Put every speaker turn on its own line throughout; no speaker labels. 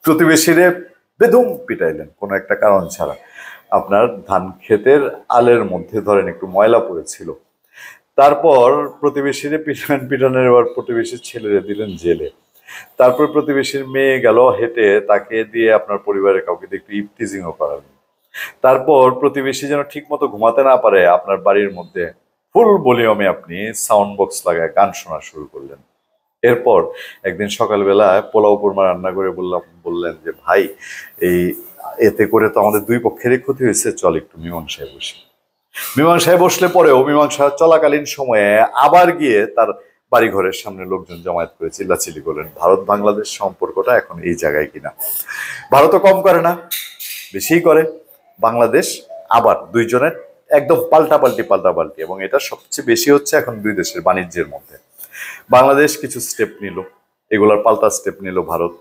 প্রতিবেশীরে বেদম পিটাইলেন কোনো একটা কারণ ছাড়া। আপনার ধান ক্ষেতের আলের মধ্যে ধরেন একটু ময়লা পড়েছিল, তারপর প্রতিবেশীরে পিটানের এবার প্রতিবেশীর ছেলেরে দিলেন জেলে। তারপর প্রতিবেশীর মেয়ে গেল হেঁটে, তাকে দিয়ে আপনার পরিবারের কাউকে দিয়ে একটু ইভটিজিংও করালেন। তারপর প্রতিবেশী যেন ঠিক মতো ঘুমাতে না পারে, আপনার বাড়ির মধ্যে ফুল ভলিউমে আপনি সাউন্ড বক্স লাগায় গান শোনা শুরু করলেন। এরপর একদিন সকালবেলা পোলাও কোরমা রান্না করে বললেন যে ভাই, এই এতে করে তো আমাদের দুই পক্ষেরই ক্ষতি হয়েছে, চল একটু মীমাংসায় বসি। মীমাংসায় বসলে পরেও মীমাংসা চলাকালীন সময়ে আবার গিয়ে তার বাড়িঘরের সামনে লোকজন জমায়েত করে চিল্লাচিল্লি করলেন ভারত বাংলাদেশ সম্পর্কটা এখন এই জায়গায় কিনা। ভারতও কম করে না, বেশিই করে। বাংলাদেশ আবার দুইজনের একদম পাল্টাপাল্টি, এবং এটা সবচেয়ে বেশি হচ্ছে এখন দুই দেশের বাণিজ্যের মধ্যে। বাংলাদেশ কিছু স্টেপ নিল, এগুলোর পাল্টা স্টেপ নিল ভারত।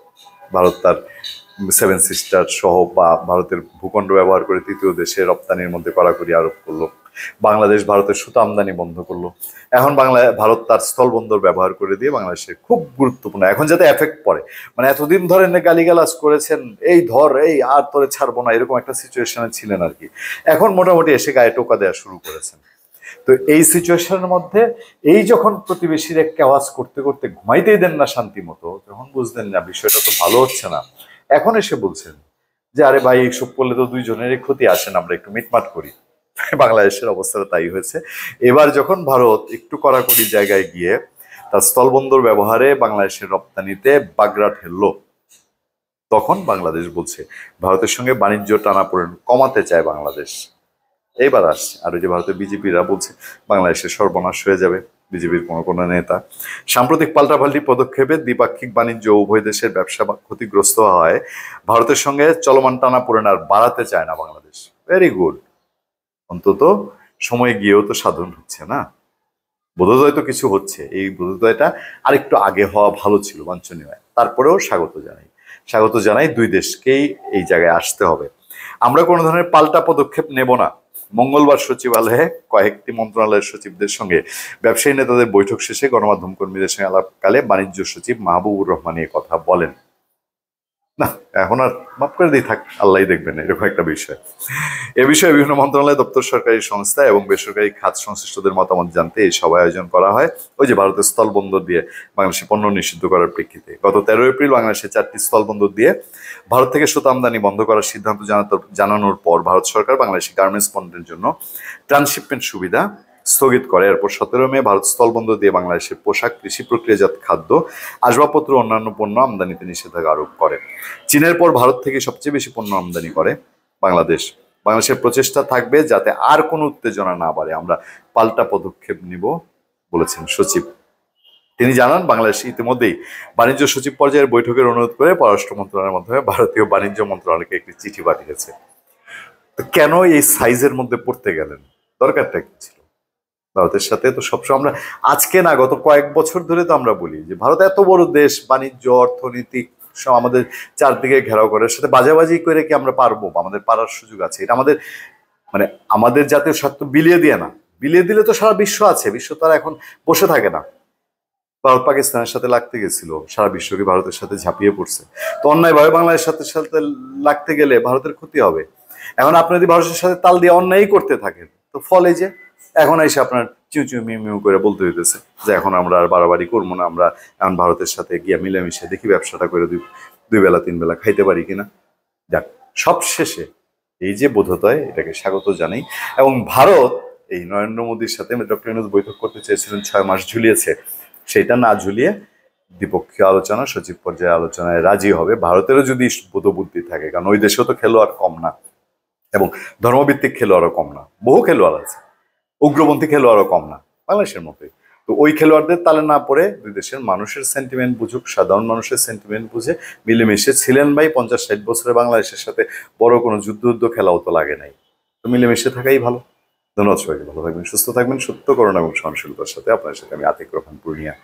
ভারত তার সেভেন সিস্টার সহ বা ভারতের ভূখণ্ড ব্যবহার করে তৃতীয় দেশে রপ্তানির মধ্যে কড়াকড়ি আরোপ করলো। বাংলাদেশ ভারতের সুতা আমদানি বন্ধ করলো। এখন ভারত তার স্থলবন্দর ব্যবহার করে দিয়ে বাংলাদেশের খুব গুরুত্বপূর্ণ এখন যাতে এফেক্ট পড়ে, মানে এতদিন ধরে গালিগালাজ করেছেন, এই ধর এই আর তোরে ছাড়বো না, এরকম একটা সিচুয়েশনে ছিলেন আর কি। এখন মোটামুটি এসে গায়ে টোকা দেওয়া শুরু করেছেন। তো এই সিচুয়েশনের মধ্যে এই যখন প্রতিবেশীর একটা আওয়াজ করতে করতে ঘুমাইতেই দেন না শান্তি মতো, তখন বুঝলেন না বিষয়টা তো ভালো হচ্ছে না। এখন এসে বলছেন যে আরে ভাই, এইসব করলে তো দুইজনেরই ক্ষতি, আসেন আমরা একটু মিটমাট করি। বাংলাদেশের অবস্থাটা তাই হয়েছে। এবার যখন ভারত একটু কড়াকড়ি জায়গায় গিয়ে তার স্থলবন্দর ব্যবহারে বাংলাদেশের রপ্তানিতে বাগড়া ঠেললো, তখন বাংলাদেশ বলছে ভারতের সঙ্গে বাণিজ্য টানাপোড়েন কমাতে চায় বাংলাদেশ। এইবার আসছে আর ওই যে ভারতের বিজেপিরা বলছে বাংলাদেশের সর্বনাশ হয়ে যাবে, বিজেপির কোনো কোনো নেতা। সাম্প্রতিক পাল্টাপাল্টি পদক্ষেপে দ্বিপাক্ষিক বাণিজ্য উভয় দেশের ব্যবসা ক্ষতিগ্রস্ত হয়, ভারতের সঙ্গে চলমান টানাপোড়েন আর বাড়াতে চায় না বাংলাদেশ। ভেরি গুড, অন্তত সময় গিয়েও তো সাধন হচ্ছে না, বোধোদয় তো কিছু হচ্ছে। এই বোধোদয়টা আরেকটু আগে হওয়া ভালো ছিল, বাঞ্ছনীয়। তারপরেও স্বাগত জানাই দুই দেশকেই এই জায়গায় আসতে হবে। আমরা কোনো ধরনের পাল্টা পদক্ষেপ নেব না। মঙ্গলবার সচিবালয়ে কয়েকটি মন্ত্রণালয়ের সচিবদের সঙ্গে ব্যবসায়ী নেতাদের বৈঠক শেষে গণমাধ্যম কর্মীদের সঙ্গে আলাপকালে বাণিজ্য সচিব মাহবুবুর রহমান এই কথা বলেন। না, এখন আর মাফ করে দিয়ে থাক, আল্লাহ দেখবেন, এরকম একটা বিষয়। এ বিষয়ে বিভিন্ন মন্ত্রণালয়, দপ্তর, সরকারি সংস্থা এবং বেসরকারি খাত সংশ্লিষ্টদের মতামত জানতে এই সভা আয়োজন করা হয়। ওই যে ভারতের স্থলবন্দর দিয়ে বাংলাদেশে পণ্য নিষিদ্ধ করার প্রেক্ষিতে গত 13 এপ্রিল বাংলাদেশে 4টি স্থলবন্দর দিয়ে ভারত থেকে সুতা আমদানি বন্ধ করার সিদ্ধান্ত জানানোর পর ভারত সরকার বাংলাদেশি গার্মেন্টস পণ্যের জন্য ট্রান্সশিপমেন্ট সুবিধা স্থগিত করে। এরপর 17 মে ভারত স্থলবন্দর দিয়ে বাংলাদেশের পোশাক, কৃষি প্রক্রিয়াজাত খাদ্য, আসবাবপত্র অন্যান্য পণ্য আমদানিতে নিষেধাজ্ঞা আরোপ করে। চীনের পর ভারত থেকে সবচেয়ে বেশি পণ্য আমদানি করে বাংলাদেশের প্রচেষ্টা থাকবে যাতে আর কোনো উত্তেজনা না বাড়ে। আমরা পাল্টা পদক্ষেপ নিব বলেছেন সচিব। তিনি জানান বাংলাদেশ ইতিমধ্যেই বাণিজ্য সচিব পর্যায়ের বৈঠকের অনুরোধ করে পররাষ্ট্র মন্ত্রণালয়ের মাধ্যমে ভারতীয় বাণিজ্য মন্ত্রণালয়কে একটি চিঠি পাঠিয়েছে। তো কেন এই সাইজের মধ্যে পড়তে গেলেন? দরকারটা কি ছিল? ভারতের সাথে তো সবসময় আমরা আজকে না, গত কয়েক বছর ধরে তো আমরা বলি যে ভারত এত বড় দেশ, বাণিজ্য, অর্থনীতি সব আমাদের চারদিকে ঘেরাও করে, সাথে বাজাবাজি করে কি আমরা পারবো? আমাদের পারার সুযোগ আছে। এটা আমাদের মানে আমাদের জাতীয় স্বার্থ বিলিয়ে দিয়ে না, বিলিয়ে দিলে তো সারা বিশ্ব আছে, বিশ্ব তারা এখন বসে থাকে না। ভারত পাকিস্তানের সাথে লাগতে গেছিল, সারা বিশ্বকে ভারতের সাথে ঝাঁপিয়ে পড়ছে। তো অন্যায়ভাবে বাংলাদেশের সাথে লাগতে গেলে ভারতের ক্ষতি হবে। এখন আপনি যদি ভারতের সাথে তাল দিয়ে অন্যায়ই করতে থাকেন, তো ফলে যে এখন এসে আপনার চিউ চিউ মিউ মিউ করে বলতে হইতেছে যে এখন আমরা আর বাড়াবাড়ি করবো না, আমরা এখন ভারতের সাথে গিয়া মিলেমিশে দেখি ব্যবসাটা করে দুই বেলা 3 বেলা খাইতে পারি কিনা। যাক, সব শেষে এই যে বোধোদয়, এটাকে স্বাগত জানাই। এবং ভারত এই নরেন্দ্র মোদীর সাথে ডক্টর ইউনূস বৈঠক করতে চেয়েছিলেন, 6 মাস ঝুলিয়েছে, সেটা না ঝুলিয়ে দ্বিপক্ষীয় আলোচনা, সচিব পর্যায়ে আলোচনায় রাজি হবে। ভারতেরও যদি বোধবুদ্ধি থাকে, কারণ ওই দেশেও তো খেলোয়াড় কম না এবং ধর্মভিত্তিক খেলোয়াড়ও কম না, বহু খেলোয়াড় আছে, উগ্রপন্থী খেলোয়াড়ও কম না বাংলাদেশের মতোই। তো ওই খেলোয়াড়দের তালে না পড়ে দুই দেশের মানুষের সেন্টিমেন্ট বুঝুক, সাধারণ মানুষের সেন্টিমেন্ট বুঝে মিলেমিশে ছিলেন ভাই 50-60 বছরে বাংলাদেশের সাথে বড় কোনো যুদ্ধ খেলাও তো লাগে নাই। তো মিলেমিশে থাকাই ভালো। ধন্যবাদ সবাইকে, ভালো থাকবেন, সুস্থ থাকবেন, সত্য করুণা এবং সহনশীলতার সাথে। আপনার সাথে আমি আতিক রহমান, পূর্ণিয়া।